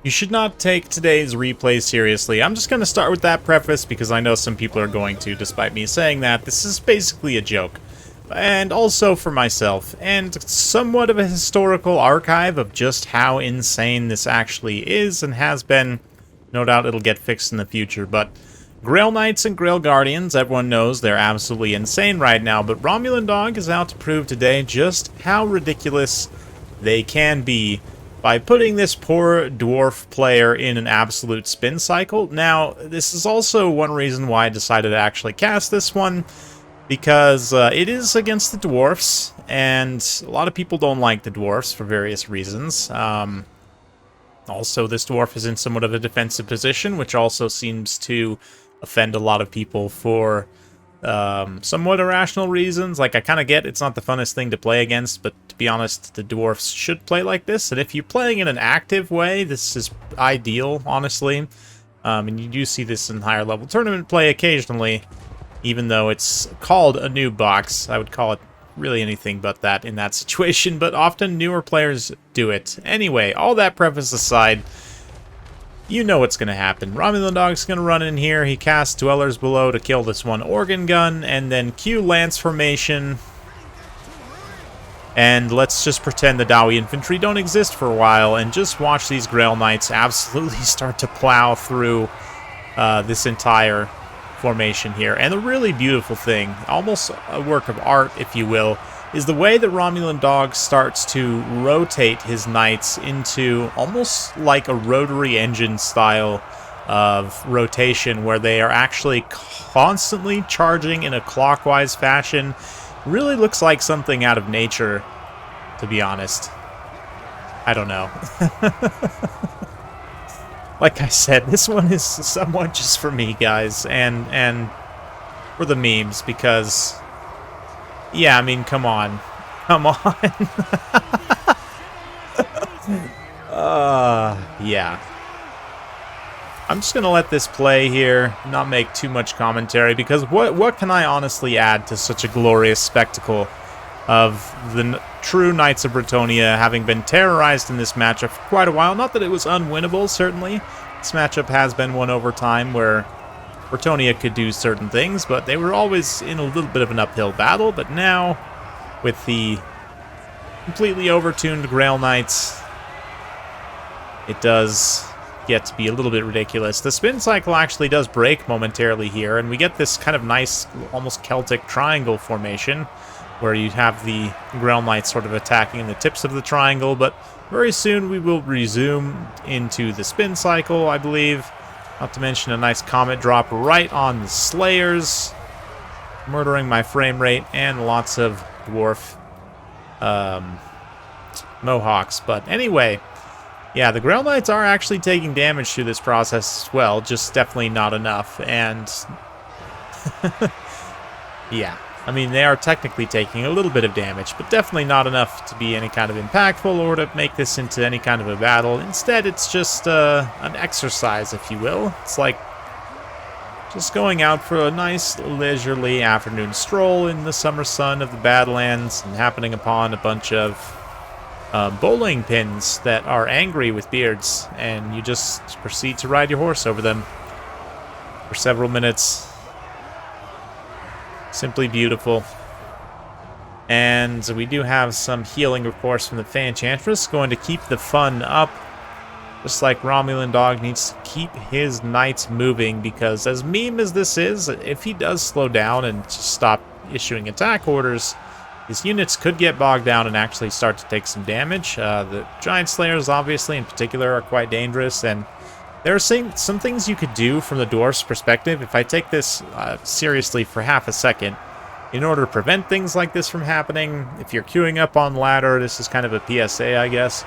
You should not take today's replay seriously. I'm just going to start with that preface because I know some people are going to, despite me saying that. This is basically a joke. And also for myself, and somewhat of a historical archive of just how insane this actually is and has been. No doubt it'll get fixed in the future, but Grail Knights and Grail Guardians, everyone knows they're absolutely insane right now, but Romulan Dog is out to prove today just how ridiculous they can be by putting this poor dwarf player in an absolute spin cycle. Now, this is also one reason why I decided to actually cast this one, because it is against the dwarfs, and a lot of people don't like the dwarfs for various reasons. Also, this dwarf is in somewhat of a defensive position, which also seems to offend a lot of people for somewhat irrational reasons. Like, I kind of get it's not the funnest thing to play against, but to be honest, the dwarfs should play like this. And if you're playing in an active way, this is ideal, honestly. And you do see this in higher level tournament play occasionally, even though it's called a noob box. I would call it really anything but that in that situation, but often newer players do it. Anyway, all that preface aside, you know what's going to happen. Romulan Dog's going to run in here. He casts Dwellers Below to kill this one Organ Gun, and then cue Lance Formation. And let's just pretend the Dawi infantry don't exist for a while, and just watch these Grail Knights absolutely start to plow through this entire formation here. And the really beautiful thing, almost a work of art, if you will, is the way that Romulan Dog starts to rotate his knights into almost like a rotary engine style of rotation, where they are actually constantly charging in a clockwise fashion. Really looks like something out of nature, to be honest. I don't know. Like I said, this one is somewhat just for me, guys, and for the memes, because yeah, I mean, come on. Come on. Yeah. I'm just going to let this play here, not make too much commentary, because what can I honestly add to such a glorious spectacle of the true Knights of Bretonnia having been terrorized in this matchup for quite a while? Not that it was unwinnable, certainly. This matchup has been won over time, where Bretonnia could do certain things, but they were always in a little bit of an uphill battle. But now, with the completely overtuned Grail Knights, it does get to be a little bit ridiculous. The spin cycle actually does break momentarily here, and we get this kind of nice, almost Celtic triangle formation, where you have the Grail Knights sort of attacking the tips of the triangle, but very soon we will resume into the spin cycle, I believe. Not to mention a nice comet drop right on the Slayers, murdering my frame rate, and lots of dwarf Mohawks. But anyway, yeah, the Grail Knights are actually taking damage through this process as well, just definitely not enough. And yeah, I mean, they are technically taking a little bit of damage, but definitely not enough to be any kind of impactful or to make this into any kind of a battle. Instead, it's just an exercise, if you will. It's like just going out for a nice, leisurely afternoon stroll in the summer sun of the Badlands and happening upon a bunch of bowling pins that are angry with beards, and you just proceed to ride your horse over them for several minutes. Simply beautiful. And we do have some healing, of course, from the Fanchantress, going to keep the fun up. Just like Romulan Dog needs to keep his knights moving, because as meme as this is, if he does slow down and just stop issuing attack orders, his units could get bogged down and actually start to take some damage. The Giant Slayers, obviously, in particular, are quite dangerous, and there are some things you could do from the Dwarf's perspective. If I take this seriously for half a second, in order to prevent things like this from happening, if you're queuing up on ladder, this is kind of a PSA, I guess.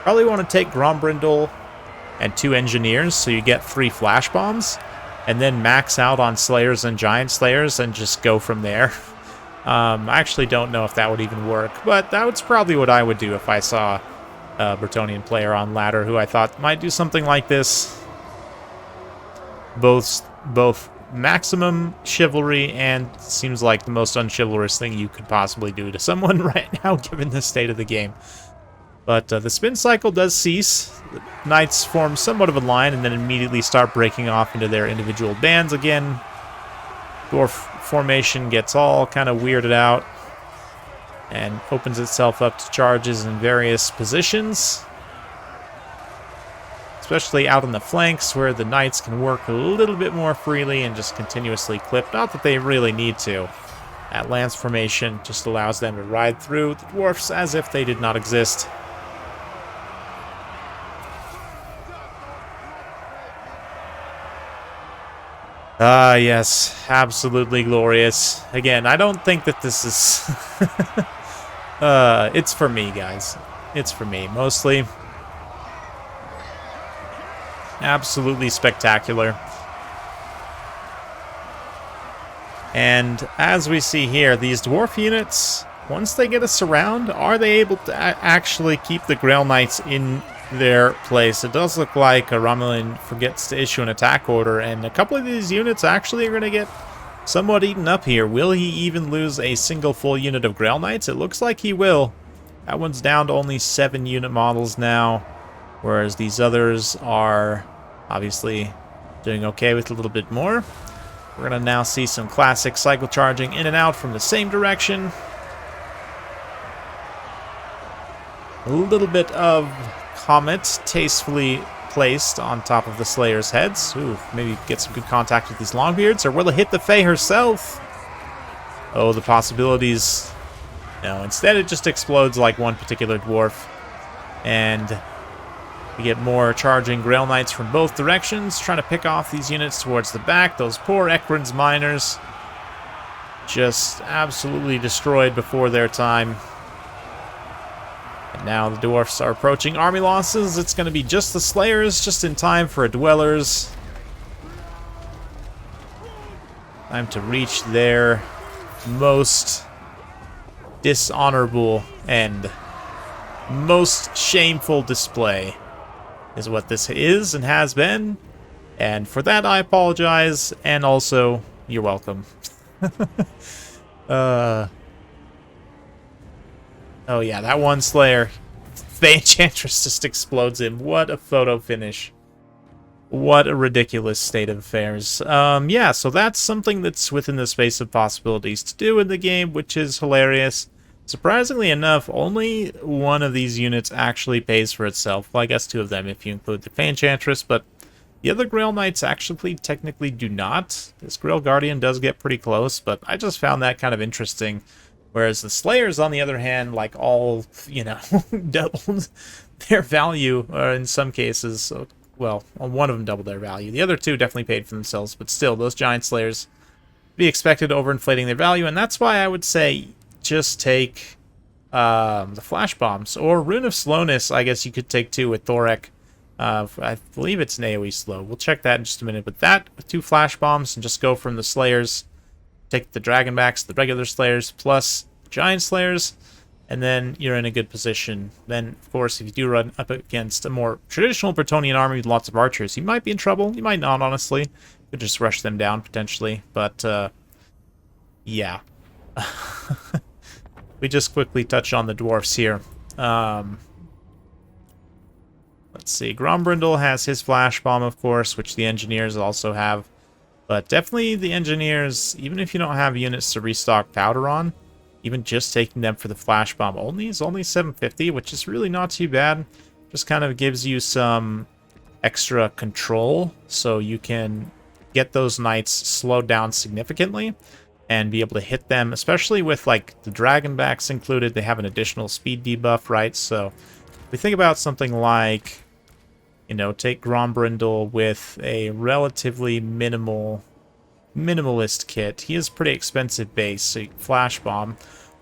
Probably want to take Grombrindle and 2 Engineers, so you get 3 Flash Bombs, and then max out on Slayers and Giant Slayers and just go from there. I actually don't know if that would even work, but that was probably what I would do if I saw a Bretonnian player on ladder who I thought might do something like this. Both maximum chivalry and seems like the most unchivalrous thing you could possibly do to someone right now, given the state of the game. But the spin cycle does cease. The knights form somewhat of a line and then immediately start breaking off into their individual bands again. Dwarf formation gets all kind of weirded out and opens itself up to charges in various positions. Especially out on the flanks where the knights can work a little bit more freely and just continuously clip. Not that they really need to. That lance formation just allows them to ride through the dwarfs as if they did not exist. Ah, yes. Absolutely glorious. Again, I don't think that this is... it's for me, guys. It's for me, mostly. Absolutely spectacular. And as we see here, these dwarf units, once they get a surround, are they able to actually keep the Grail Knights in their place? It does look like Ramelin forgets to issue an attack order, and a couple of these units actually are going to get somewhat eaten up here. Will he even lose a single full unit of Grail Knights? It looks like he will. That one's down to only 7 unit models now, whereas these others are obviously doing okay with a little bit more. We're going to now see some classic cycle charging in and out from the same direction. A little bit of Comet tastefully placed on top of the Slayer's heads. Ooh, maybe get some good contact with these Longbeards, or will it hit the Fae herself? Oh, the possibilities. No, instead it just explodes like one particular dwarf. And we get more charging Grail Knights from both directions, trying to pick off these units towards the back. Those poor Ekron's miners just absolutely destroyed before their time. And now the Dwarfs are approaching army losses. It's going to be just the Slayers, just in time for a Dwellers. Time to reach their most dishonorable end. Most shameful display is what this is and has been. And for that, I apologize. And also, you're welcome. Oh yeah, that one Slayer. The Enchantress just explodes him. What a photo finish. What a ridiculous state of affairs. Yeah, so that's something that's within the space of possibilities to do in the game, which is hilarious. Surprisingly enough, only one of these units actually pays for itself. Well, I guess 2 of them if you include the Enchantress, but the other Grail Knights actually technically do not. This Grail Guardian does get pretty close, but I just found that kind of interesting. Whereas the Slayers, on the other hand, like all, you know, doubled their value, or in some cases, so, well, one of them doubled their value. The other 2 definitely paid for themselves, but still, those Giant Slayers be expected overinflating their value, and that's why I would say just take the Flash Bombs. Or Rune of Slowness, I guess you could take 2 with Thorek. I believe it's an AoE slow. We'll check that in just a minute, but that with 2 Flash Bombs and just go from the Slayers. Take the Dragonbacks, the regular Slayers, plus Giant Slayers, and then you're in a good position. Then, of course, if you do run up against a more traditional Bretonnian army with lots of archers, you might be in trouble. You might not, honestly. You could just rush them down, potentially. But, yeah. We just quickly touch on the Dwarfs here. Let's see. Grombrindle has his Flash Bomb, of course, which the Engineers also have. But definitely the Engineers, even if you don't have units to restock powder on, even just taking them for the Flash Bomb is only 750, which is really not too bad. Just kind of gives you some extra control, so you can get those Knights slowed down significantly and be able to hit them, especially with like the Dragonbacks included. They have an additional speed debuff, right? So if we think about something like, you know, take Grombrindle with a relatively minimalist kit. He is pretty expensive base, so you can Flash Bomb.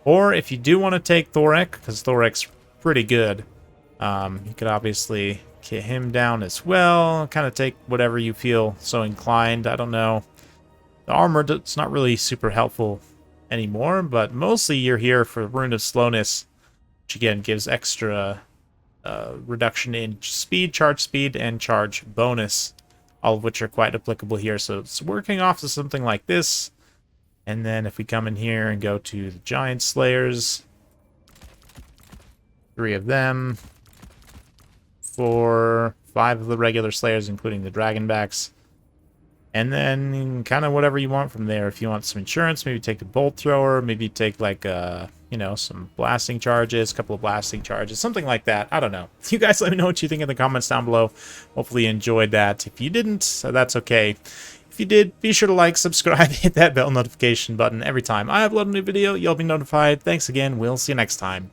Or if you do want to take Thorek, because Thorek's pretty good, you could obviously kit him down as well. Kind of take whatever you feel so inclined. I don't know. The armor, it's not really super helpful anymore, but mostly you're here for Rune of Slowness, which again gives extra reduction in speed, charge speed, and charge bonus, all of which are quite applicable here. So it's working off of something like this. And then if we come in here and go to the Giant Slayers, 3 of them, for 5 of the regular Slayers, including the Dragonbacks. And then kind of whatever you want from there. If you want some insurance, maybe take the Bolt Thrower, maybe take like, you know, some blasting charges, a couple of blasting charges, something like that. I don't know. You guys let me know what you think in the comments down below. Hopefully you enjoyed that. If you didn't, that's okay. If you did, be sure to like, subscribe, hit that bell notification button. Every time I upload a new video, you'll be notified. Thanks again. We'll see you next time.